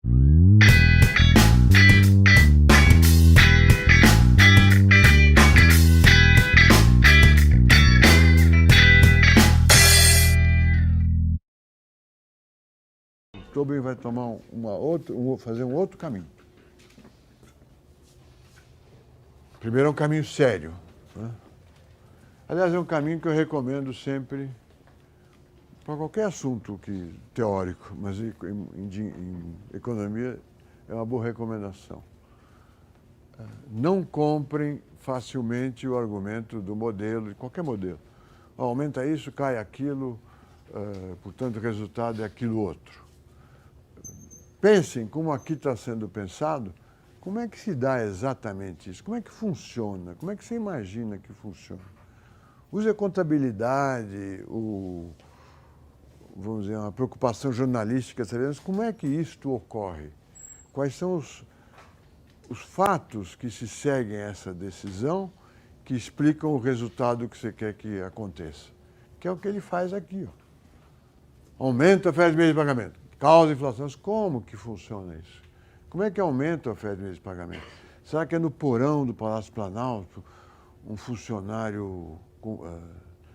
Tobin vai tomar fazer um outro caminho. Primeiro é um caminho sério, né? Aliás, é um caminho que eu recomendo sempre para qualquer assunto teórico, mas em economia é uma boa recomendação. Não comprem facilmente o argumento do modelo, de qualquer modelo. Aumenta isso, cai aquilo, portanto o resultado é aquilo outro. Pensem como aqui está sendo pensado, como é que se dá exatamente isso? Como é que funciona? Como é que você imagina que funciona? Use a contabilidade, vamos dizer, uma preocupação jornalística, como é que isto ocorre? Quais são os fatos que se seguem a essa decisão que explicam o resultado que você quer que aconteça? Que é o que ele faz aqui, ó. Aumenta a oferta de meios de pagamento, causa inflação. Mas como que funciona isso? Como é que aumenta a oferta de meios de pagamento? Será que é no porão do Palácio Planalto, um funcionário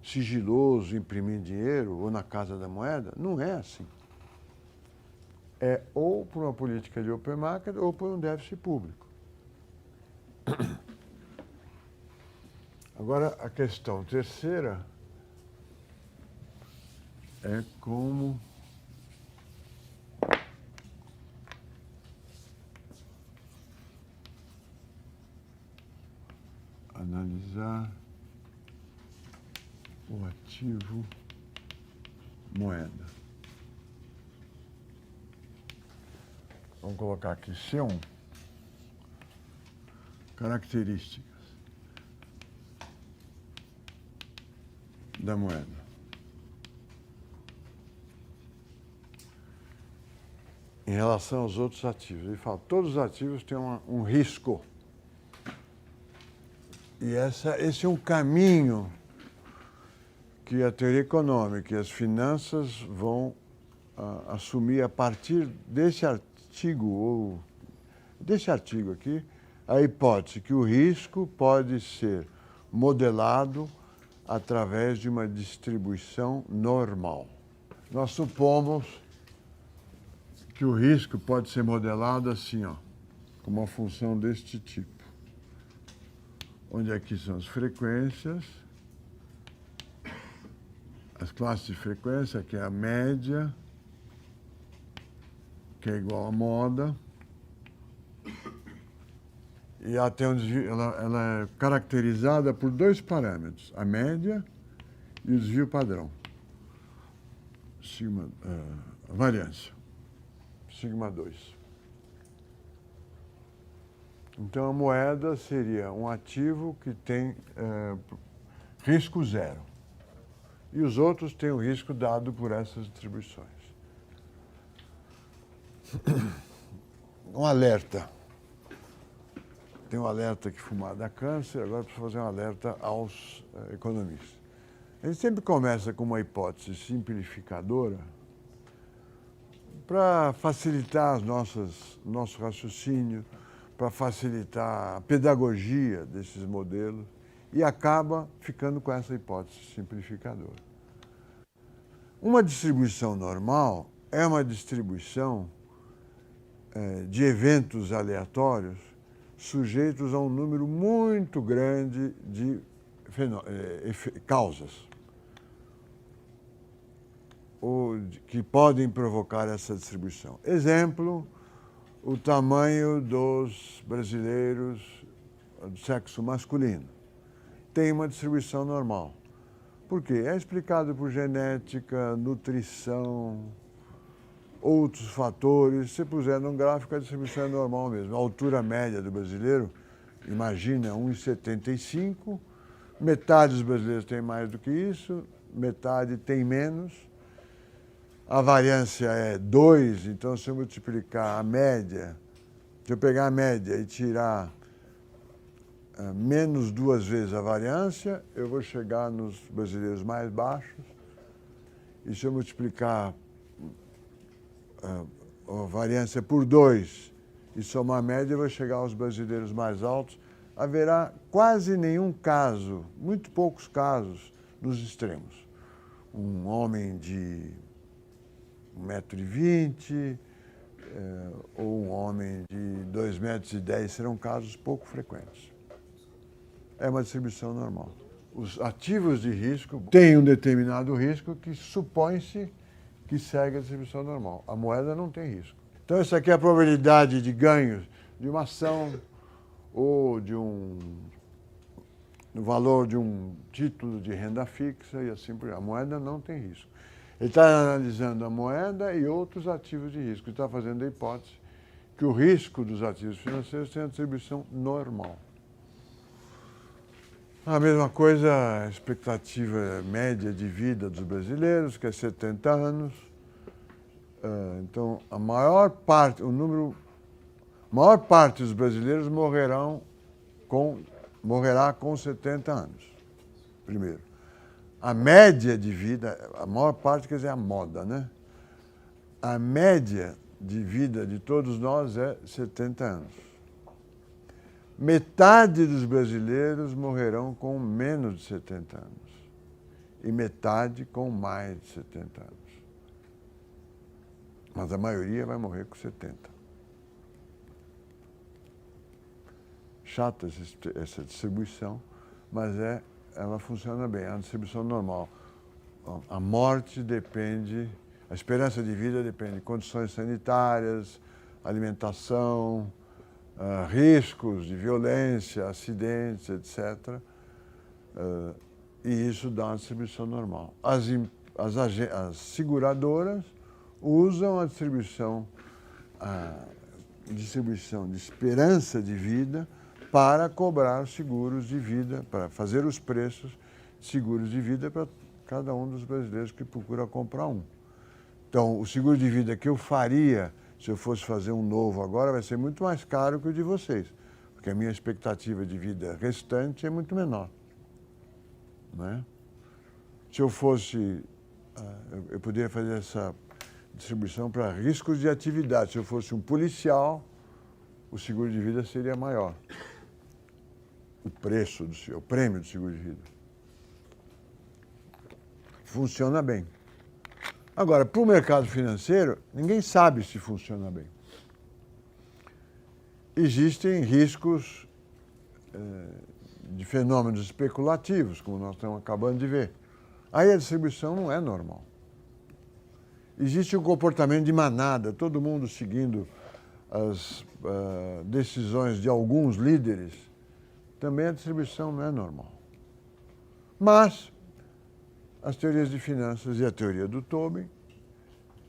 sigiloso imprimir dinheiro, ou na Casa da Moeda? Não é assim. É ou por uma política de open market ou por um déficit público. Agora, a questão terceira é como analisar o ativo moeda. Vamos colocar aqui C1. Características da moeda. Em relação aos outros ativos. Ele fala que todos os ativos têm um risco. E esse é um caminho que a teoria econômica e as finanças vão assumir a partir desse artigo aqui, a hipótese que o risco pode ser modelado através de uma distribuição normal. Nós supomos que o risco pode ser modelado assim, ó, com uma função deste tipo. Onde aqui são as frequências, as classes de frequência, que é a média, que é igual à moda. E ela tem ela é caracterizada por dois parâmetros, a média e o desvio padrão. A variância, sigma 2. Então, a moeda seria um ativo que tem risco zero. E os outros têm o risco dado por essas distribuições. Um alerta. Tem um alerta que fumar dá câncer, agora preciso fazer um alerta aos economistas. A gente sempre começa com uma hipótese simplificadora para facilitar nosso raciocínio, para facilitar a pedagogia desses modelos e acaba ficando com essa hipótese simplificadora. Uma distribuição normal é uma distribuição de eventos aleatórios sujeitos a um número muito grande de causas que podem provocar essa distribuição. Exemplo, o tamanho dos brasileiros do sexo masculino. Tem uma distribuição normal. Por quê? É explicado por genética, nutrição, outros fatores. Se puser num gráfico, a distribuição é normal mesmo. A altura média do brasileiro, imagina, 1,75. Metade dos brasileiros tem mais do que isso, metade tem menos. A variância é 2, então se eu multiplicar a média, se eu pegar a média e tirar menos 2 vezes a variância, eu vou chegar nos brasileiros mais baixos. E se eu multiplicar a variância por 2 e somar a média, vai chegar aos brasileiros mais altos. Haverá quase nenhum caso, muito poucos casos, nos extremos. Um homem de 1,20 m ou um homem de 2,10 m serão casos pouco frequentes. É uma distribuição normal. Os ativos de risco têm um determinado risco que supõe-se que segue a distribuição normal. A moeda não tem risco. Então, essa aqui é a probabilidade de ganhos de uma ação ou no valor de um título de renda fixa e assim por diante. A moeda não tem risco. Ele está analisando a moeda e outros ativos de risco. Ele está fazendo a hipótese que o risco dos ativos financeiros tem a distribuição normal. A mesma coisa, a expectativa média de vida dos brasileiros, que é 70 anos. Então, a maior parte dos brasileiros morrerá com 70 anos, primeiro. A média de vida, a maior parte quer dizer a moda, né? A média de vida de todos nós é 70 anos. Metade dos brasileiros morrerão com menos de 70 anos e metade com mais de 70 anos. Mas a maioria vai morrer com 70. Chata essa distribuição, mas ela funciona bem, é uma distribuição normal. A morte depende, a esperança de vida depende de condições sanitárias, alimentação, riscos de violência, acidentes, etc. E isso dá uma distribuição normal. As seguradoras usam a distribuição de esperança de vida para cobrar seguros de vida, para fazer os preços de seguros de vida para cada um dos brasileiros que procura comprar um. Então, o seguro de vida que eu faria se eu fosse fazer um novo agora vai ser muito mais caro que o de vocês, porque a minha expectativa de vida restante é muito menor. Né? Se eu fosse, eu poderia fazer essa distribuição para riscos de atividade. Se eu fosse um policial, o seguro de vida seria maior. O prêmio do seguro de vida. Funciona bem. Agora, para o mercado financeiro, ninguém sabe se funciona bem. Existem riscos de fenômenos especulativos, como nós estamos acabando de ver. Aí a distribuição não é normal. Existe um comportamento de manada, todo mundo seguindo as decisões de alguns líderes. Também a distribuição não é normal. Mas as teorias de finanças e a teoria do Tobin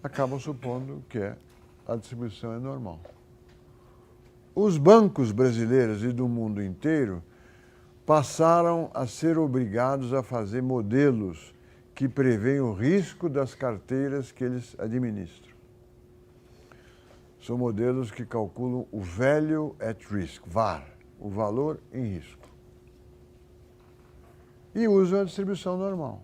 acabam supondo que a distribuição é normal. Os bancos brasileiros e do mundo inteiro passaram a ser obrigados a fazer modelos que prevêem o risco das carteiras que eles administram. São modelos que calculam o Value at Risk, VAR, o valor em risco. E usam a distribuição normal.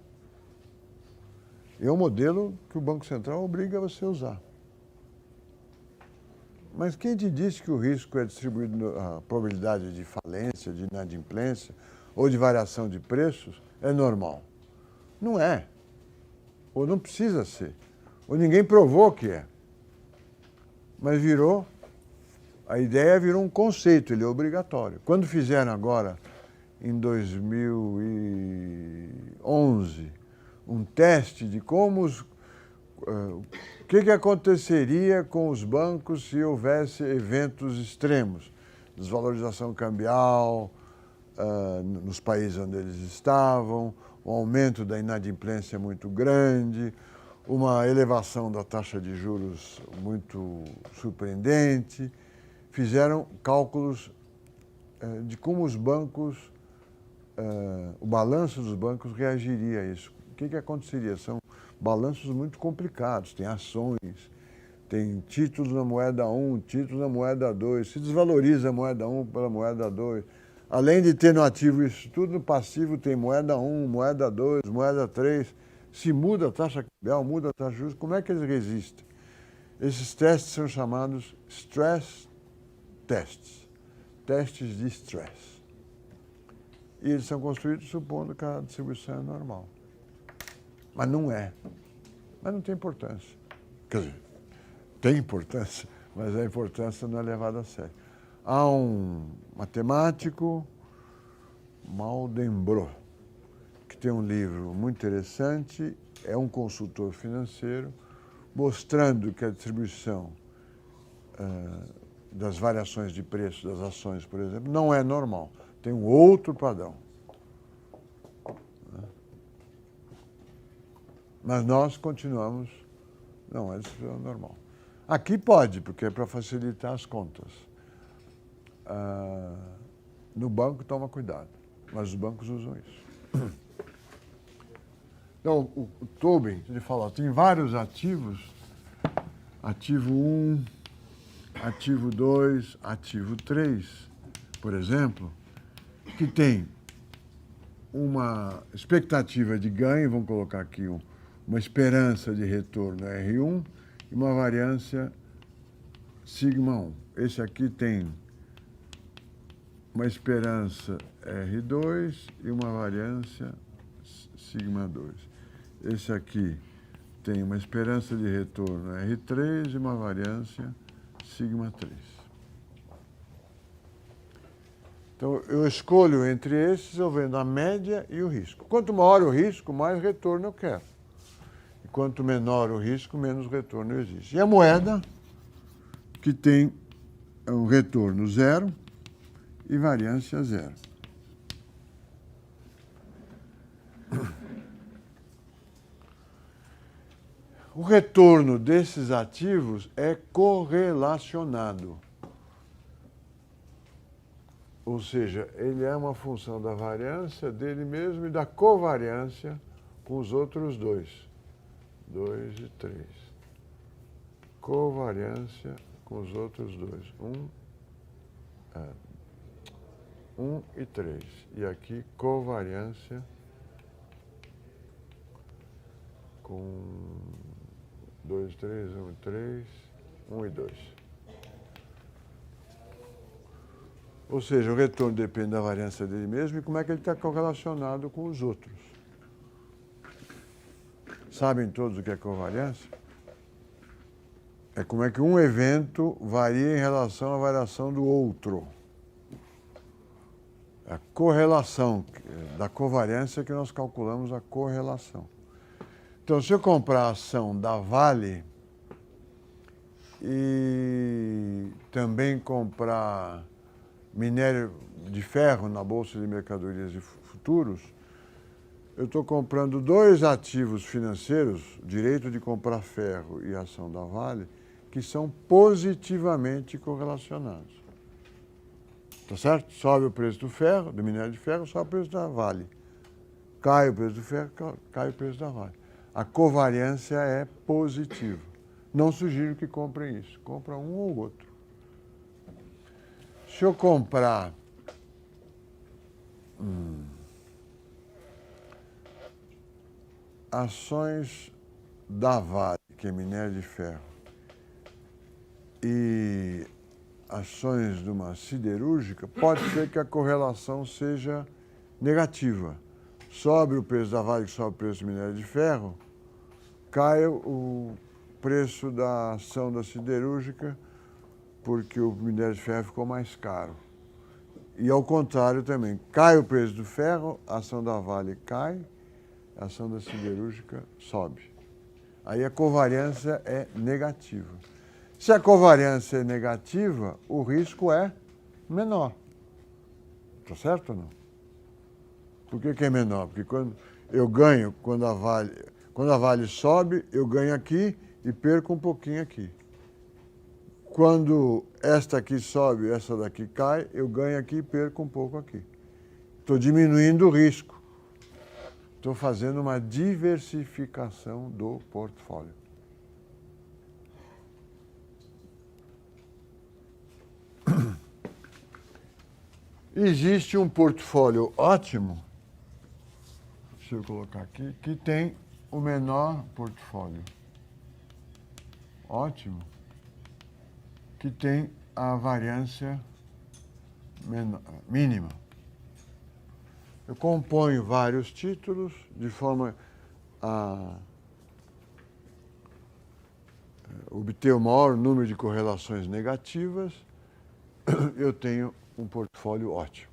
É um modelo que o Banco Central obriga você a usar. Mas quem te disse que o risco é distribuído, a probabilidade de falência, de inadimplência ou de variação de preços é normal? Não é. Ou não precisa ser. Ou ninguém provou que é. Mas a ideia virou um conceito, ele é obrigatório. Quando fizeram agora, em 2011, um teste de como o que aconteceria com os bancos se houvesse eventos extremos, desvalorização cambial nos países onde eles estavam, um aumento da inadimplência muito grande, uma elevação da taxa de juros muito surpreendente. Fizeram cálculos de como os bancos, o balanço dos bancos reagiria a isso. O que aconteceria? São balanços muito complicados, tem ações, tem títulos na moeda 1, títulos na moeda 2, se desvaloriza a moeda 1 pela moeda 2. Além de ter no ativo isso tudo, no passivo tem moeda 1, moeda 2, moeda 3. Se muda a taxa cambial, muda a taxa de juros, como é que eles resistem? Esses testes são chamados stress tests, testes de stress. E eles são construídos supondo que a distribuição é normal. Mas não é. Mas não tem importância. Quer dizer, tem importância, mas a importância não é levada a sério. Há um matemático, Mandelbrot, que tem um livro muito interessante, é um consultor financeiro, mostrando que a distribuição das variações de preço das ações, por exemplo, não é normal. Tem um outro padrão. Mas nós continuamos, não é distribuição normal. Aqui pode, porque é para facilitar as contas. No banco, toma cuidado, mas os bancos usam isso. Então, o Tobin, ele fala, tem vários ativos, ativo 1, ativo 2, ativo 3, por exemplo, que tem uma expectativa de ganho, vamos colocar aqui uma esperança de retorno R1 e uma variância sigma 1. Esse aqui tem uma esperança R2 e uma variância sigma 2. Esse aqui tem uma esperança de retorno R3 e uma variância sigma 3. Então, eu escolho entre esses, eu vendo a média e o risco. Quanto maior o risco, mais retorno eu quero. E quanto menor o risco, menos retorno existe. E a moeda, que tem um retorno zero e variância zero. O retorno desses ativos é correlacionado. Ou seja, ele é uma função da variância dele mesmo e da covariância com os outros dois. 2 e 3. Covariância com os outros dois. 1 e 3. E aqui, covariância com 2, 3, 1 e 3, 1 e 2. Ou seja, o retorno depende da variância dele mesmo e como é que ele está correlacionado com os outros. Sabem todos o que é covariância? É como é que um evento varia em relação à variação do outro. A correlação da covariância que nós calculamos a correlação. Então, se eu comprar a ação da Vale e também comprar minério de ferro na Bolsa de Mercadorias e Futuros, eu estou comprando dois ativos financeiros, direito de comprar ferro e ação da Vale, que são positivamente correlacionados. Tá certo? Sobe o preço do ferro, do minério de ferro, sobe o preço da Vale. Cai o preço do ferro, cai o preço da Vale. A covariância é positiva. Não sugiro que comprem isso. Compra um ou outro. Se eu comprar ações da Vale, que é minério de ferro, e ações de uma siderúrgica, pode ser que a correlação seja negativa. Sobe o preço da Vale, sobe o preço do minério de ferro, cai o preço da ação da siderúrgica, porque o minério de ferro ficou mais caro. E ao contrário também, cai o preço do ferro, a ação da Vale cai, a ação da siderúrgica sobe. Aí a covariância é negativa. Se a covariância é negativa, o risco é menor. Está certo ou não? Por que é menor? Porque quando eu ganho, quando a Vale sobe, eu ganho aqui e perco um pouquinho aqui. Quando esta aqui sobe, essa daqui cai, eu ganho aqui e perco um pouco aqui. Estou diminuindo o risco. Estou fazendo uma diversificação do portfólio. Existe um portfólio ótimo, deixa eu colocar aqui, que tem o menor portfólio. ótimo, que tem a variância mínima. Eu componho vários títulos de forma a obter o maior número de correlações negativas. Eu tenho um portfólio ótimo.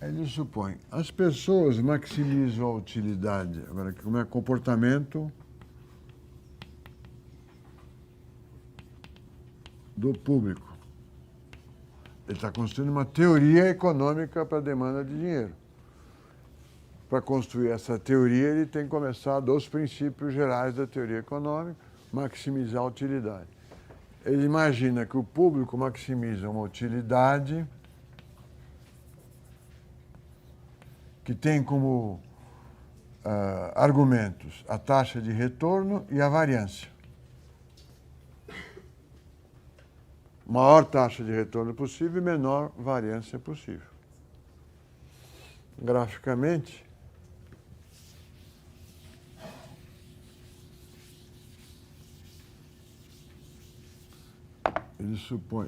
Ele supõe, as pessoas maximizam a utilidade. Agora, como é comportamento do público. Ele está construindo uma teoria econômica para a demanda de dinheiro. Para construir essa teoria, ele tem que começar dos princípios gerais da teoria econômica, maximizar a utilidade. Ele imagina que o público maximiza uma utilidade que tem como argumentos a taxa de retorno e a variância. Maior taxa de retorno possível e menor variância possível. Graficamente, ele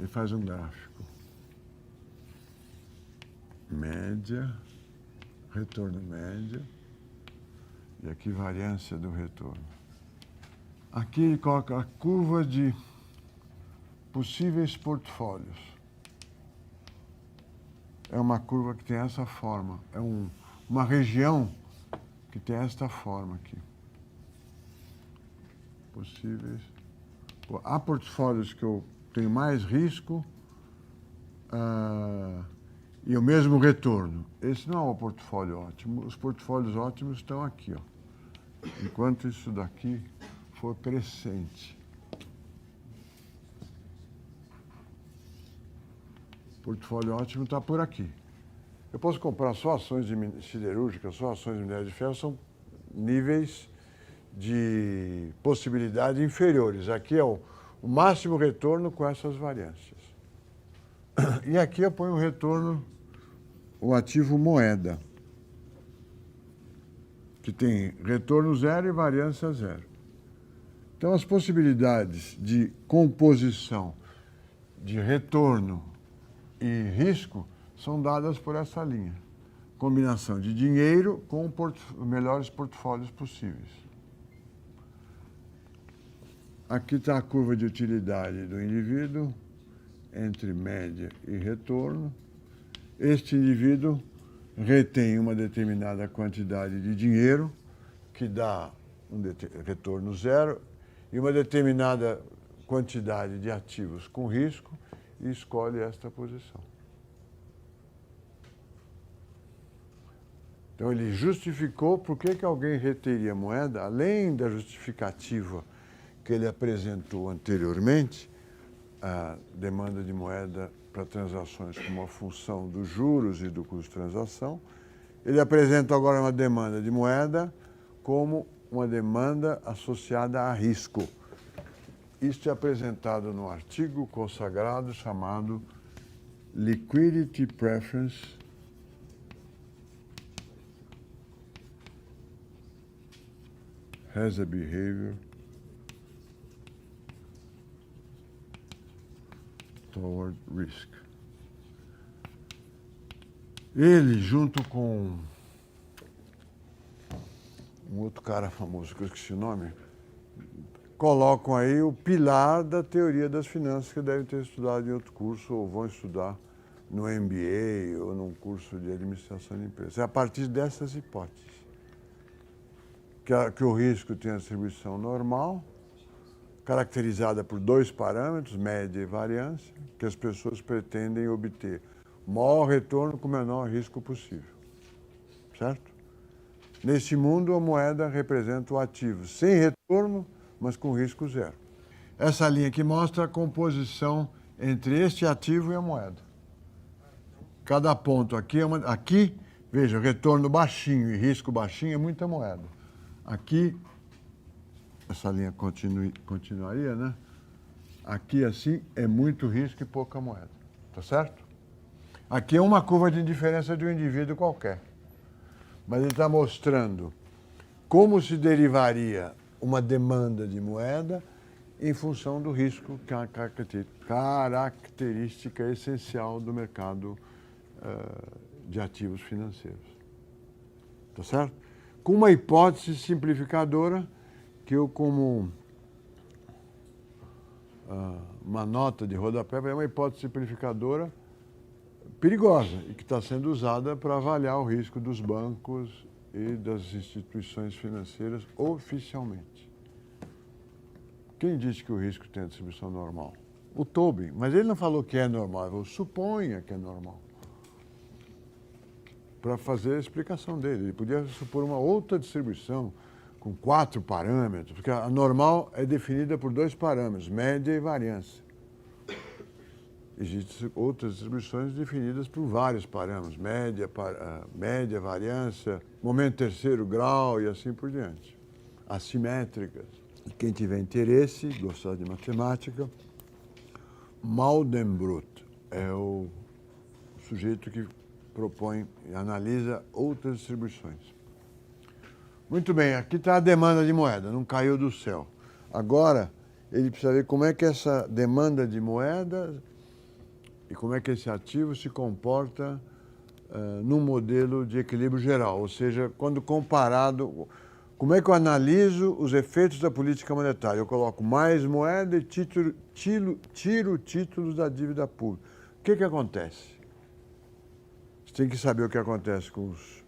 faz um gráfico. Média, retorno média, e aqui variância do retorno. Aqui ele coloca a curva de possíveis portfólios. É uma curva que tem essa forma. É uma região que tem esta forma aqui. Possíveis. Há portfólios que eu tenho mais risco e o mesmo retorno. Esse não é um portfólio ótimo. Os portfólios ótimos estão aqui, ó. Enquanto isso daqui for crescente. O portfólio ótimo está por aqui. Eu posso comprar só ações de siderúrgica, só ações de minério de ferro, são níveis de possibilidade inferiores. Aqui é o máximo retorno com essas variâncias. E aqui eu ponho o retorno, o ativo moeda, que tem retorno zero e variância zero. Então, as possibilidades de composição de retorno e risco são dadas por essa linha. Combinação de dinheiro com os melhores portfólios possíveis. Aqui está a curva de utilidade do indivíduo entre média e retorno. Este indivíduo retém uma determinada quantidade de dinheiro, que dá um retorno zero, e uma determinada quantidade de ativos com risco, e escolhe esta posição. Então, ele justificou por que alguém reteria moeda, além da justificativa que ele apresentou anteriormente, a demanda de moeda para transações como uma função dos juros e do custo de transação. Ele apresenta agora uma demanda de moeda como uma demanda associada a risco. Isto é apresentado no artigo consagrado chamado Liquidity Preference has a behavior toward risk. Ele, junto com um outro cara famoso, que eu esqueci o nome, colocam aí o pilar da teoria das finanças que devem ter estudado em outro curso ou vão estudar no MBA ou num curso de administração de empresas. É a partir dessas hipóteses que o risco tem a distribuição normal, caracterizada por dois parâmetros, média e variância, que as pessoas pretendem obter o maior retorno com o menor risco possível. Certo? Neste mundo, a moeda representa o ativo sem retorno, mas com risco zero. Essa linha aqui mostra a composição entre este ativo e a moeda. Cada ponto aqui aqui, veja, retorno baixinho e risco baixinho é muita moeda. Aqui, essa linha continuaria, né? Aqui, assim, é muito risco e pouca moeda. Tá certo? Aqui é uma curva de indiferença de um indivíduo qualquer. Mas ele está mostrando como se derivaria uma demanda de moeda em função do risco, que é uma característica essencial do mercado de ativos financeiros. Tá certo? Com uma hipótese simplificadora, que eu, como uma nota de rodapé, é uma hipótese simplificadora perigosa e que está sendo usada para avaliar o risco dos bancos e das instituições financeiras oficialmente. Quem disse que o risco tem a distribuição normal? O Tobin, mas ele não falou que é normal, ele falou, suponha que é normal. Para fazer a explicação dele. Ele podia supor uma outra distribuição com 4 parâmetros, porque a normal é definida por 2 parâmetros, média e variância. Existem outras distribuições definidas por vários parâmetros, média, variância, momento terceiro grau e assim por diante. Assimétricas. E quem tiver interesse, gostar de matemática, Maldenbrot é o sujeito que propõe e analisa outras distribuições. Muito bem, aqui está a demanda de moeda, não caiu do céu. Agora, ele precisa ver como é que essa demanda de moeda e como é que esse ativo se comporta num modelo de equilíbrio geral, ou seja, quando comparado, como é que eu analiso os efeitos da política monetária? Eu coloco mais moeda e tiro títulos da dívida pública. O que acontece? Você tem que saber o que acontece com as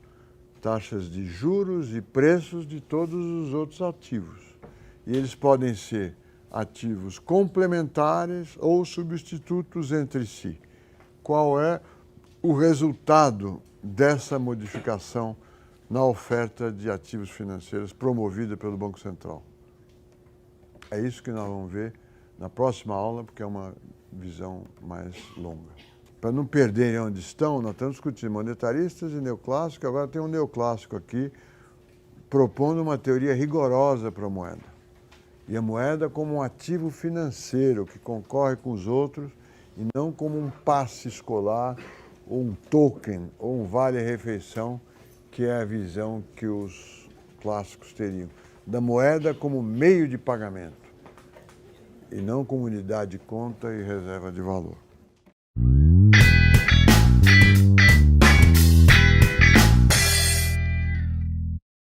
taxas de juros e preços de todos os outros ativos. E eles podem ser ativos complementares ou substitutos entre si. Qual é o resultado dessa modificação na oferta de ativos financeiros promovida pelo Banco Central? É isso que nós vamos ver na próxima aula, porque é uma visão mais longa. Para não perderem onde estão, nós estamos discutindo monetaristas e neoclássicos, agora tem um neoclássico aqui propondo uma teoria rigorosa para a moeda. E a moeda como um ativo financeiro que concorre com os outros e não como um passe escolar, ou um token, ou um vale-refeição, que é a visão que os clássicos teriam. Da moeda como meio de pagamento e não como unidade de conta e reserva de valor.